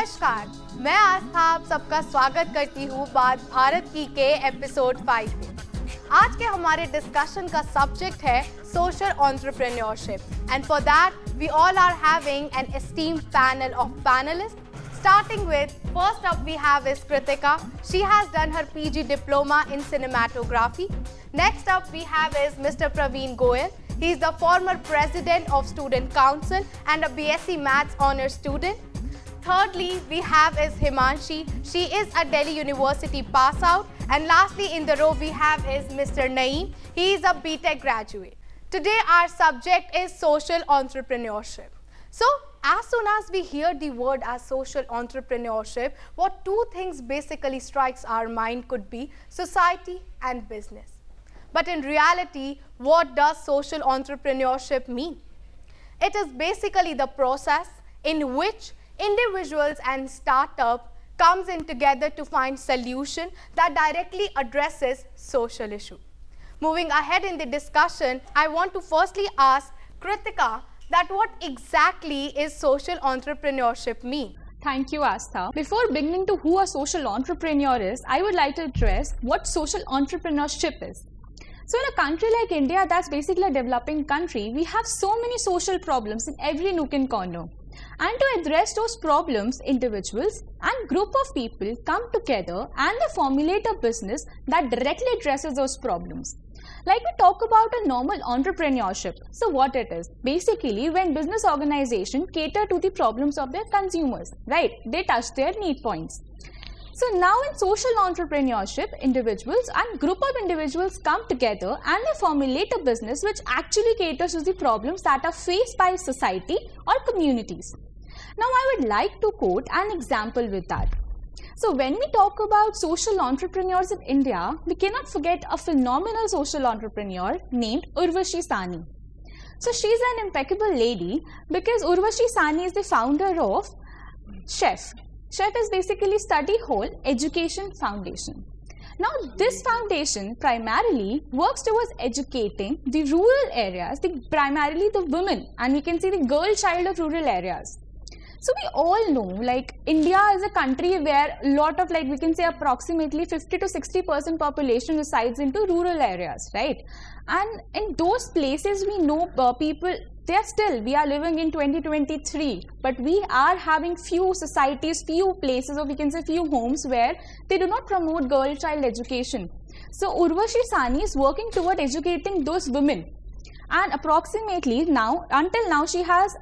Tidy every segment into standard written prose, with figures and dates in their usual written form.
नमस्कार, मैं आस्था आप सबका स्वागत करती हूँ बात भारत की के एपिसोड 5 में। आज के हमारे डिस्कशन का सब्जेक्ट है social entrepreneurship and for that we all are having an esteemed panel of panelist. Starting with, first up we have is Kritika. She has done her PG diploma in cinematography. Next up we have is Mr. Praveen Goyal. He is the former president of Student Council and a BSc Maths honors student. Thirdly, we have is Himanshi. She is a Delhi University pass out. And lastly in the row we have is Mr. Naeem. He is a BTech graduate. Today our subject is social entrepreneurship. So, as soon as we hear the word as social entrepreneurship, what two things basically strikes our mind could be society and business. But in reality, what does social entrepreneurship mean? It is basically the process in which individuals and startup comes in together to find solution that directly addresses social issue. Moving ahead in the discussion, I want to firstly ask Kritika that what exactly is social entrepreneurship mean? Thank you, Astha. Before beginning to who a social entrepreneur is, I would like to address what social entrepreneurship is. So in a country like India, that's basically a developing country, we have so many social problems in every nook and corner. And to address those problems, individuals and group of people come together and they formulate a business that directly addresses those problems. Like we talk about a normal entrepreneurship. So what it is? Basically, when business organizations cater to the problems of their consumers, right? They touch their need points. So now in social entrepreneurship, individuals and group of individuals come together and they formulate a business which actually caters to the problems that are faced by society or communities. Now I would like to quote an example with that. So when we talk about social entrepreneurs in India, we cannot forget a phenomenal social entrepreneur named Urvashi Sani. So she's an impeccable lady because Urvashi Sani is the founder of Chef. Chef is basically Study Hall Education Foundation. Now this foundation primarily works towards educating the rural areas, primarily the women, and we can see the girl child of rural areas. So we all know like India is a country where a lot of we can say approximately 50 to 60% population resides into rural areas, right? And in those places we know people, we are living in 2023, but we are having few societies, few places, or we can say few homes where they do not promote girl child education. So Urvashi Sani is working toward educating those women. And approximately now, until now, she has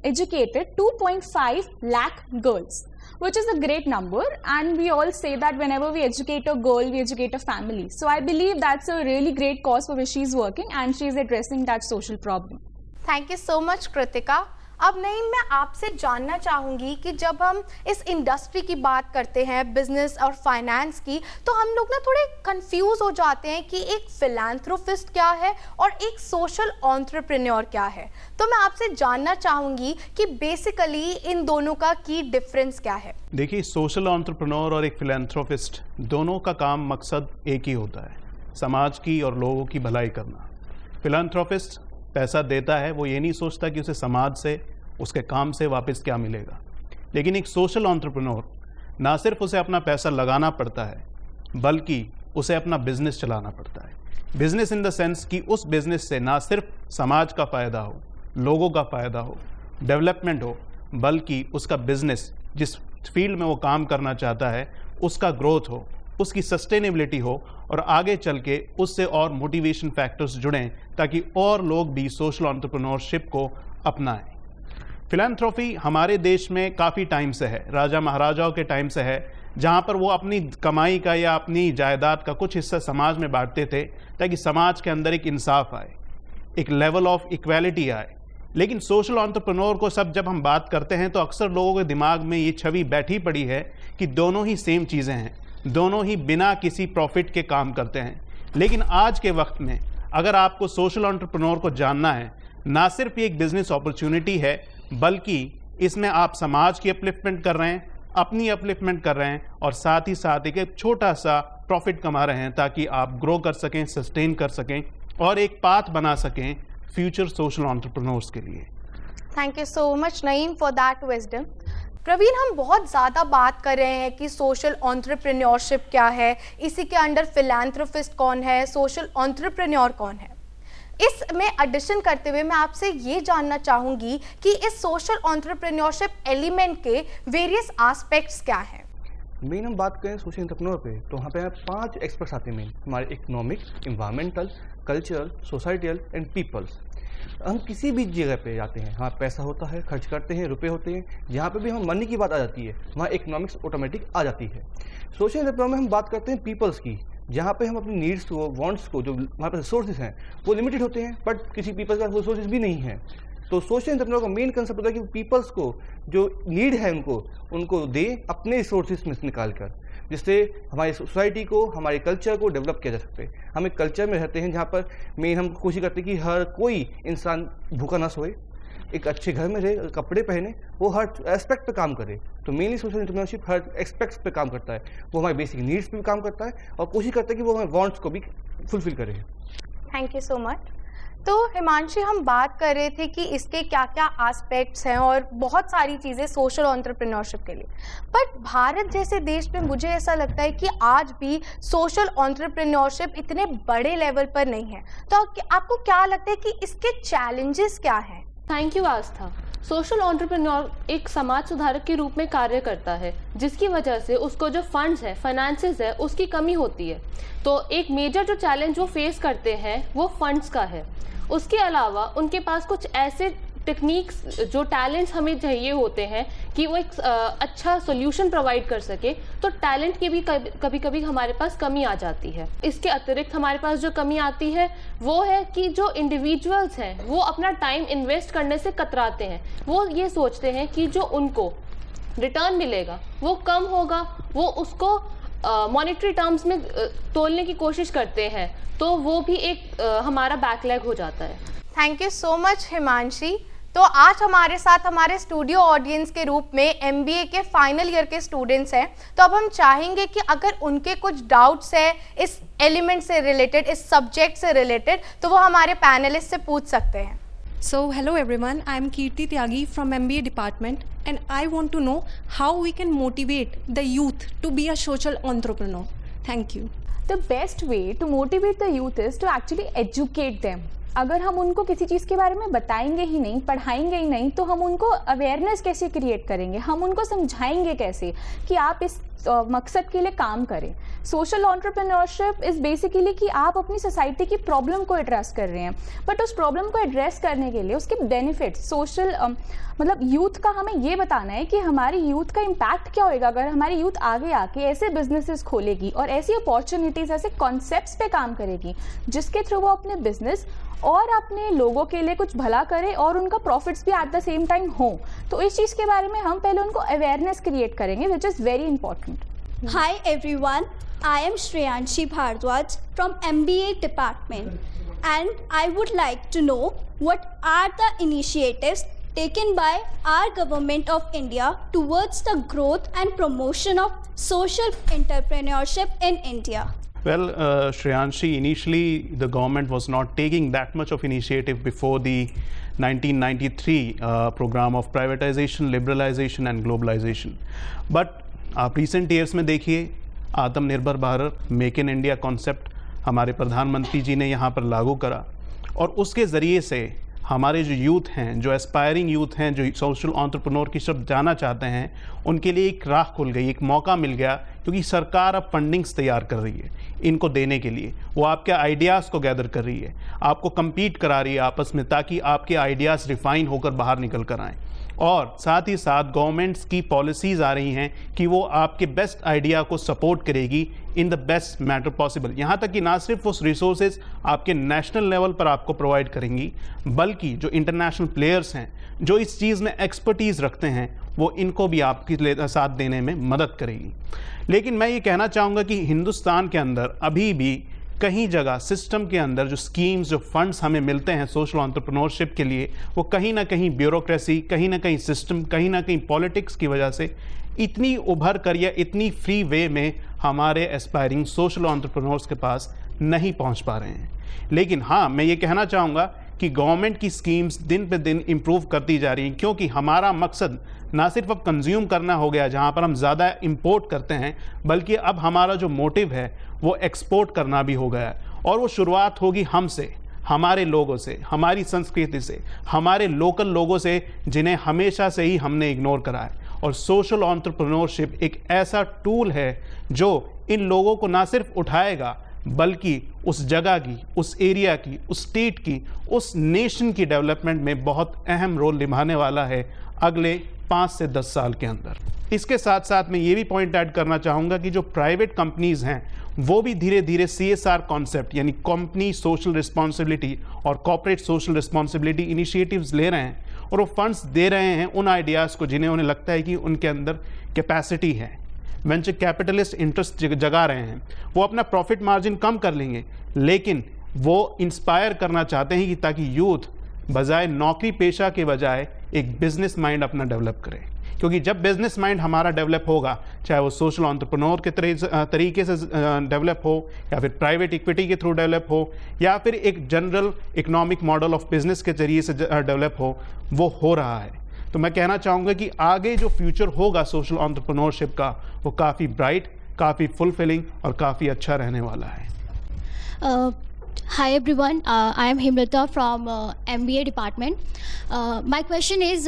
educated 2.5 lakh girls, which is a great number. And we all say that whenever we educate a girl, we educate a family. So I believe that's a really great cause for which she is working and she is addressing that social problem. Thank you so much, Kritika. अब नईम, मैं आपसे जानना चाहूँगी कि जब हम इस industry की बात करते हैं, बिजनेस और फाइनेंस की, तो हम लोग ना थोड़े कंफ्यूज हो जाते हैं कि एक फिलैंथ्रोपिस्ट क्या है और एक सोशल एंटरप्रेन्योर क्या है. तो मैं आपसे जानना चाहूँगी कि बेसिकली इन दोनों का की डिफरेंस क्या है. देखिए, सोशल एंटरप्रेन्योर और एक फिलैंथ्रोपिस्ट दोनों का काम मकसद एक ही होता है, समाज की और लोगों की भलाई करना. फिलैंथ्रोपिस्ट पैसा देता है, वो ये नहीं सोचता कि उसे समाज से, उसके काम से वापस क्या मिलेगा. लेकिन एक सोशल एंटरप्रेन्योर ना सिर्फ उसे अपना पैसा लगाना पड़ता है, बल्कि उसे अपना बिजनेस चलाना पड़ता है. बिजनेस इन द सेंस कि उस बिजनेस से ना सिर्फ समाज का फ़ायदा हो, लोगों का फ़ायदा हो, डेवलपमेंट हो, बल्कि उसका बिजनेस जिस फील्ड में वो काम करना चाहता है उसका ग्रोथ हो, उसकी सस्टेनेबिलिटी हो और आगे चल के उससे और मोटिवेशन फैक्टर्स जुड़ें ताकि और लोग भी सोशल एंटरप्रेन्योरशिप को अपनाएं. फिलैंथ्रोपी हमारे देश में काफ़ी टाइम से है, राजा महाराजाओं के टाइम से है, जहां पर वो अपनी कमाई का या अपनी जायदाद का कुछ हिस्सा समाज में बांटते थे ताकि समाज के अंदर एक इंसाफ आए, एक लेवल ऑफ इक्वालिटी आए. लेकिन सोशल एंटरप्रेन्योर को जब हम बात करते हैं तो अक्सर लोगों के दिमाग में ये छवि बैठी पड़ी है कि दोनों ही सेम चीज़ें हैं, दोनों ही बिना किसी प्रॉफिट के काम करते हैं. लेकिन आज के वक्त में अगर आपको सोशल एंटरप्रेन्योर को जानना है, ना सिर्फ ये एक बिजनेस अपॉर्चुनिटी है, बल्कि इसमें आप समाज की अपलिफ्टमेंट कर रहे हैं, अपनी अपलिफ्टमेंट कर रहे हैं और साथ ही साथ एक छोटा सा प्रॉफिट कमा रहे हैं ताकि आप ग्रो कर सकें, सस्टेन कर सकें और एक पाथ बना सकें फ्यूचर सोशल एंटरप्रेन्योर्स के लिए. Thank you so much, Naeem, for that wisdom. Praveen, हम बहुत ज़्यादा बात कर रहे हैं कि सोशल एंटरप्रेन्योरशिप क्या है, इसी के अंडर फिलैंथ्रोपिस्ट कौन है, सोशल एंटरप्रेन्योर कौन है। इसमें एडिशन करते हुए मैं आपसे ये जानना चाहूँगी कि इस सोशल एंटरप्रेन्योरशिप एलिमेंट के वेरियस एस्पेक्ट्स क्या हैं। मेन हम बात करें सोशल एंटरप्रेन्योर पे, तो वहाँ पे 5 एक्सपर्ट्स आते हैं मेन, हमारे economic, environmental, cultural, societal and peoples. हम किसी भी जगह पे जाते हैं, वहाँ पैसा होता है, खर्च करते हैं, रुपए होते हैं, जहाँ पे भी हम मनी की बात आ जाती है वहाँ इकोनॉमिक्स ऑटोमेटिक आ जाती है। सोशल एंटरप्रेन्योर में हम बात करते हैं पीपल्स की, जहाँ पे हम अपनी नीड्स को, वांट्स को, जो हमारे पास रिसोर्सेज हैं वो लिमिटेड होते हैं, बट किसी पीपल्स के पास वो रिसोर्सेज भी नहीं हैं। तो सोशल एंटरप्रेन्योर का मेन कंसेप्ट होता है कि पीपल्स को जो नीड है उनको दे अपने रिसोर्सेज में निकाल कर, जिससे हमारी सोसाइटी को, हमारे कल्चर को डेवलप किया जा सकता है। हम एक कल्चर में रहते हैं जहाँ पर मेन हम कोशिश करते हैं कि हर कोई इंसान भूखा ना सोए, एक अच्छे घर में रहे, कपड़े पहने, वो हर एस्पेक्ट पे काम करे। तो मेनली सोशल एंटरप्रेन्योरशिप हर एस्पेक्ट्स पे काम करता है, वो हमारे बेसिक नीड्स पे भी काम करता है और कोशिश करता है कि वो हमारे वांट्स को भी फुलफिल करे। Thank you so much. तो हिमांशी, हम बात कर रहे थे कि इसके क्या क्या एस्पेक्ट्स हैं और बहुत सारी चीज़ें सोशल एंटरप्रेन्योरशिप के लिए, बट भारत जैसे देश में मुझे ऐसा लगता है कि आज भी सोशल एंटरप्रेन्योरशिप इतने बड़े लेवल पर नहीं है। तो आपको क्या लगता है कि इसके चैलेंजेस क्या हैं? Thank you Aastha. Social entrepreneur एक समाज सुधारक के रूप में कार्य करता है, जिसकी वजह से उसको जो फंड्स है, फाइनेंसेस है, उसकी कमी होती है। तो एक मेजर जो चैलेंज वो फेस करते हैं वो फंड्स का है। उसके अलावा उनके पास कुछ ऐसे टेक्निक्स, जो टैलेंट्स हमें चाहिए होते हैं कि वो एक अच्छा सॉल्यूशन प्रोवाइड कर सके, तो टैलेंट की भी कभी कभी हमारे पास कमी आ जाती है। इसके अतिरिक्त हमारे पास जो कमी आती है वो है कि जो इंडिविजुअल्स हैं वो अपना टाइम इन्वेस्ट करने से कतराते हैं। वो ये सोचते हैं कि जो उनको रिटर्न मिलेगा वो कम होगा, वो उसको मॉनेटरी टर्म्स में तोलने की कोशिश करते हैं, तो वो भी एक हमारा बैकलैग हो जाता है। Thank you so much Himanshi. तो आज हमारे साथ हमारे स्टूडियो ऑडियंस के रूप में MBA के फाइनल ईयर के स्टूडेंट्स हैं, तो अब हम चाहेंगे कि अगर उनके कुछ डाउट्स हैं इस एलिमेंट से रिलेटेड, इस सब्जेक्ट से रिलेटेड, तो वो हमारे पैनलिस्ट से पूछ सकते हैं। So hello everyone, I am Kirti Tyagi from MBA department and I want to know how we can motivate the youth to be a social entrepreneur. Thank you. The best way to motivate the youth is to actually educate them. अगर हम उनको किसी चीज़ के बारे में बताएंगे ही नहीं, पढ़ाएंगे ही नहीं, तो हम उनको अवेयरनेस कैसे क्रिएट करेंगे, हम उनको समझाएंगे कैसे कि आप इस मकसद के लिए काम करें। सोशल एंटरप्रेन्योरशिप इज़ बेसिकली कि आप अपनी सोसाइटी की प्रॉब्लम को एड्रेस कर रहे हैं, बट उस प्रॉब्लम को एड्रेस करने के लिए उसके बेनिफिट्स सोशल मतलब यूथ का हमें ये बताना है कि हमारी यूथ का इम्पैक्ट क्या होएगा अगर हमारी यूथ आगे आके ऐसे बिजनेसेस खोलेगी और ऐसी अपॉर्चुनिटीज़, ऐसे कॉन्सेप्ट्स पे काम करेगी जिसके थ्रू वो अपने बिजनेस और अपने लोगों के लिए कुछ भला करे और उनका प्रॉफिट्स भी एट द सेम टाइम हो। तो इस चीज़ के बारे में हम पहले उनको अवेयरनेस क्रिएट करेंगे, which is very important. Hi everyone, I am Shreyanshi Bhardwaj from MBA department and I would like to know what are the initiatives taken by our government of India towards the growth and promotion of social entrepreneurship in India. Well, Shreyanshi, initially the government was not taking that much of initiative before the 1993 program of privatization, liberalization and globalization. But आप recent years में देखिए, आत्मनिर्भर Bharat, make in India concept हमारे प्रधानमंत्री जी ने यहाँ पर लागू करा और उसके ज़रिए से हमारे जो यूथ हैं, जो एस्पायरिंग यूथ हैं, जो सोशल एंटरप्रेन्योर की तरफ जाना चाहते हैं, उनके लिए एक राह खुल गई, एक मौका मिल गया, क्योंकि सरकार अब फंडिंग्स तैयार कर रही है इनको देने के लिए। वो आपके आइडियाज़ को गैदर कर रही है, आपको कम्पीट करा रही है आपस में, ताकि आपके आइडियाज़ रिफाइन होकर बाहर निकल कर आएँ। और साथ ही साथ गवर्नमेंट्स की पॉलिसीज़ आ रही हैं कि वो आपके बेस्ट आइडिया को सपोर्ट करेगी in the best matter possible. यहाँ तक कि ना सिर्फ उस रिसोर्सेज आपके नेशनल लेवल पर आपको प्रोवाइड करेंगी, बल्कि जो इंटरनेशनल प्लेयर्स हैं, जो इस चीज़ में एक्सपर्टीज़ रखते हैं, वो इनको भी आपके साथ देने में मदद करेगी। लेकिन मैं ये कहना चाहूँगा कि हिंदुस्तान के अंदर अभी भी कहीं जगह सिस्टम के अंदर जो स्कीम्स, जो फंड्स हमें मिलते हैं सोशल एंटरप्रेन्योरशिप के लिए, वो कहीं ना कहीं ब्यूरोक्रेसी, कहीं ना कहीं सिस्टम, कहीं ना कहीं पॉलिटिक्स की वजह से इतनी उभर कर या इतनी फ्री वे में हमारे एस्पायरिंग सोशल एंटरप्रेन्योर्स के पास नहीं पहुंच पा रहे हैं। लेकिन हाँ, मैं ये कहना चाहूँगा कि गवर्नमेंट की स्कीम्स दिन पे दिन इम्प्रूव करती जा रही हैं, क्योंकि हमारा मकसद ना सिर्फ अब कंज्यूम करना हो गया जहाँ पर हम ज़्यादा इंपोर्ट करते हैं, बल्कि अब हमारा जो मोटिव है वो एक्सपोर्ट करना भी हो गया है। और वो शुरुआत होगी हमसे, हमारे लोगों से, हमारी संस्कृति से, हमारे लोकल लोगों से जिन्हें हमेशा से ही हमने इग्नोर करा है। और सोशल एंटरप्रेन्योरशिप एक ऐसा टूल है जो इन लोगों को ना सिर्फ उठाएगा बल्कि उस जगह की, उस एरिया की, उस स्टेट की, उस नेशन की डेवलपमेंट में बहुत अहम रोल निभाने वाला है अगले 5 से 10 साल के अंदर। इसके साथ साथ मैं ये भी पॉइंट ऐड करना चाहूँगा कि जो प्राइवेट कंपनीज़ हैं वो भी धीरे धीरे CSR कॉन्सेप्ट यानी कंपनी सोशल रिस्पॉन्सिबिलिटी और कॉर्पोरेट सोशल रिस्पॉन्सिबिलिटी इनिशिएटिव्स ले रहे हैं और वो फंड्स दे रहे हैं उन आइडियाज़ को जिन्हें उन्हें लगता है कि उनके अंदर कैपेसिटी है। वेंचर कैपिटलिस्ट इंटरेस्ट जगा रहे हैं, वो अपना प्रॉफिट मार्जिन कम कर लेंगे, लेकिन वो इंस्पायर करना चाहते हैं कि ताकि यूथ बजाय नौकरी पेशा के बजाय एक बिजनेस माइंड अपना डेवलप करे। क्योंकि जब बिजनेस माइंड हमारा डेवलप होगा, चाहे वो सोशल एंटरप्रेन्योर के तरीके से डेवलप हो या फिर प्राइवेट इक्विटी के थ्रू डेवलप हो या फिर एक general economic model of business के जरिए से डेवलप हो रहा है। तो मैं कहना चाहूँगा कि आगे जो फ्यूचर होगा सोशल एंटरप्रेन्योरशिप का वो काफ़ी ब्राइट, काफ़ी फुलफिलिंग और काफ़ी अच्छा रहने वाला है। Hi everyone, I am Himrita from MBA department. My question is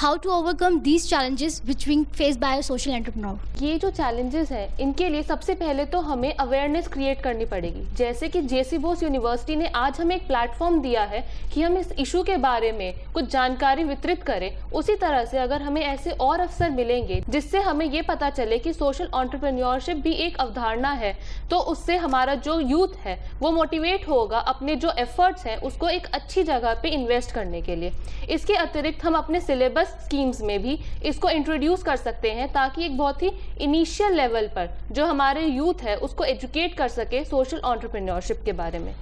how to overcome these challenges which being faced by a social entrepreneur. ये जो चैलेंजेस हैं इनके लिए सबसे पहले तो हमें अवेयरनेस क्रिएट करनी पड़ेगी। जैसे कि JC बोस यूनिवर्सिटी ने आज हमें एक प्लेटफॉर्म दिया है कि हम इस इशू के बारे में कुछ जानकारी वितरित करें, उसी तरह से अगर हमें ऐसे और अवसर मिलेंगे जिससे हमें ये पता चले कि सोशल एंटरप्रेन्योरशिप भी एक अवधारणा है, तो उससे हमारा जो यूथ है वो मोटिवेट होगा अपने जो एफर्ट्स हैं उसको एक अच्छी जगह पे इन्वेस्ट करने के लिए। इसके अतिरिक्त हम अपने सिलेबस स्कीम्स में भी इसको इंट्रोड्यूस कर सकते हैं ताकि एक बहुत ही इनिशियल लेवल पर जो हमारे यूथ है उसको एजुकेट कर सके सोशल एंटरप्रेन्योरशिप के बारे में।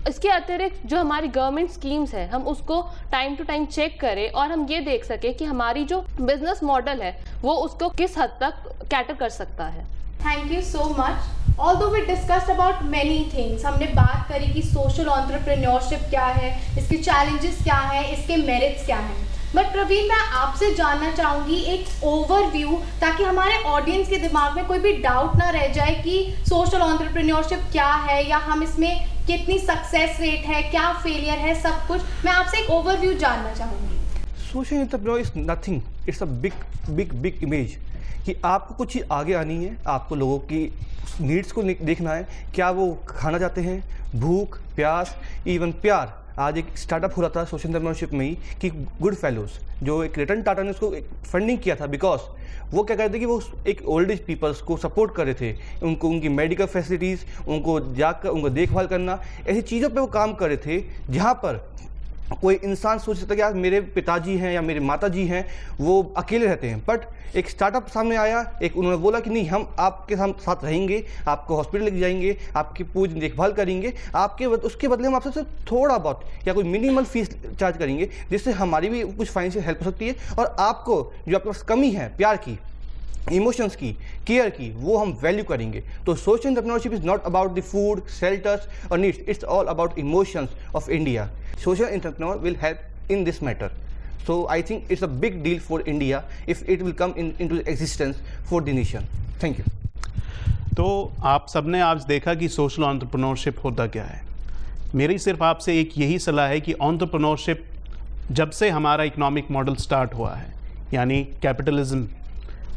इसके अतिरिक्त जो हमारी गवर्नमेंट स्कीम्स है हम उसको टाइम टू टाइम चेक करें और हम ये देख सके कि हमारी जो बिजनेस मॉडल है वो उसको किस हद तक कैटर कर सकता है। Thank you so much. Although we discussed about many things, हमने बात करी कि सोशल एंटरप्रेन्योरशिप क्या है, इसके चैलेंजेस क्या है, इसके मेरिट्स क्या हैं। बट प्रवीण, मैं आपसे जानना चाहूँगी एक ओवरव्यू, ताकि हमारे ऑडियंस के दिमाग में कोई भी डाउट ना रह जाए कि सोशल एंटरप्रेन्योरशिप क्या है या हम इसमें कितनी सक्सेस रेट है, क्या फेलियर है, सब कुछ मैं आपसे एक ओवरव्यू जानना चाहूँगी। Social entrepreneur is nothing, it's a big image कि आपको कुछ चीज़ आगे आनी है, आपको लोगों की नीड्स को देखना है, क्या वो खाना चाहते हैं, भूख, प्यास, इवन प्यार। आज एक स्टार्टअप हो रहा था सोशल एंटरप्रेन्योरशिप में ही कि गुड फेलोज, जो एक रतन टाटा ने उसको फंडिंग किया था, बिकॉज वो क्या करते थे कि वो एक ओल्ड एज पीपल्स को सपोर्ट कर रहे थे, उनको उनकी मेडिकल फैसिलिटीज़, उनको जाकर उनको देखभाल करना, ऐसी चीज़ों पे वो काम कर रहे थे जहाँ पर कोई इंसान सोच सकता है कि यार मेरे पिताजी हैं या मेरे माताजी हैं वो अकेले रहते हैं। बट एक स्टार्टअप सामने आया, एक उन्होंने बोला कि नहीं, हम आपके साथ रहेंगे, आपको हॉस्पिटल लेके जाएंगे, आपकी पूरी देखभाल करेंगे, उसके बदले हम आपसे थोड़ा बहुत या कोई मिनिमल फीस चार्ज करेंगे, जिससे हमारी भी कुछ फाइनेंशियल हेल्प हो सकती है और आपको जो आपके पास कमी है प्यार की, इमोशंस की, केयर की, वो हम वैल्यू करेंगे। तो social entrepreneurship is not about the food, shelters और needs, it's all about emotions of India. Social entrepreneur will help in this matter. So I think it's a big deal for India if it will come into existence for the nation. Thank you. तो आप सबने आज देखा कि social entrepreneurship होता क्या है। मेरी सिर्फ आपसे एक यही सलाह है कि एंटरप्रेन्योरशिप जब से हमारा इकोनॉमिक मॉडल स्टार्ट हुआ है, यानी कैपिटलिज्म,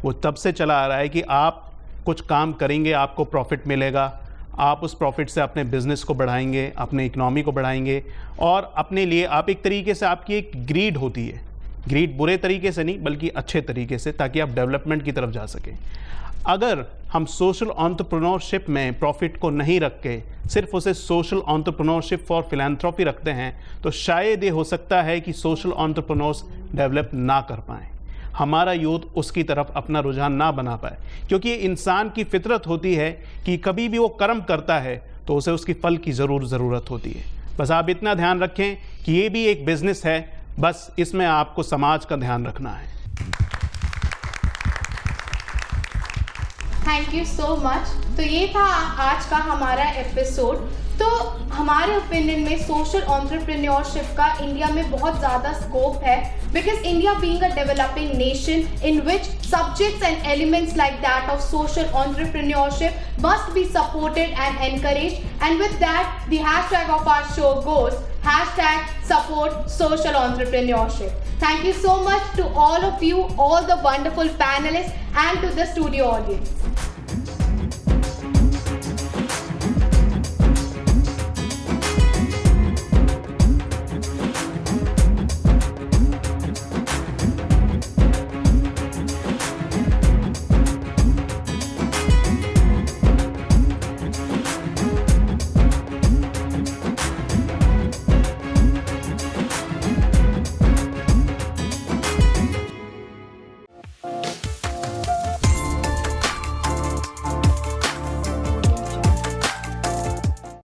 वो तब से चला आ रहा है कि आप कुछ काम करेंगे, आपको प्रॉफिट मिलेगा, आप उस प्रॉफिट से अपने बिजनेस को बढ़ाएंगे, अपने इकोनॉमी को बढ़ाएंगे और अपने लिए आप एक तरीके से आपकी एक ग्रीड होती है, ग्रीड बुरे तरीके से नहीं बल्कि अच्छे तरीके से, ताकि आप डेवलपमेंट की तरफ जा सकें। अगर हम सोशल एंटरप्रेन्योरशिप में प्रॉफिट को नहीं रख के सिर्फ उसे सोशल एंटरप्रेन्योरशिप फॉर फिलैंथ्रोपी रखते हैं तो शायद ये हो सकता है कि सोशल एंटरप्रेन्योर्स डेवलप ना कर पाएँ, हमारा यूथ उसकी तरफ अपना रुझान ना बना पाए, क्योंकि इंसान की फितरत होती है कि कभी भी वो कर्म करता है तो उसे उसकी फल की ज़रूरत होती है। बस आप इतना ध्यान रखें कि ये भी एक बिजनेस है, बस इसमें आपको समाज का ध्यान रखना है। Thank you so much. तो ये था आज का हमारा एपिसोड तो हमारे ओपिनियन में सोशल एंटरप्रेन्योरशिप का इंडिया में बहुत ज़्यादा स्कोप है, because India being a developing nation in which subjects and elements like that of social entrepreneurship must be supported and encouraged. And with that, the hashtag of our show goes #support social entrepreneurship. Thank you so much to all of you, all the wonderful panelists, and to the studio audience.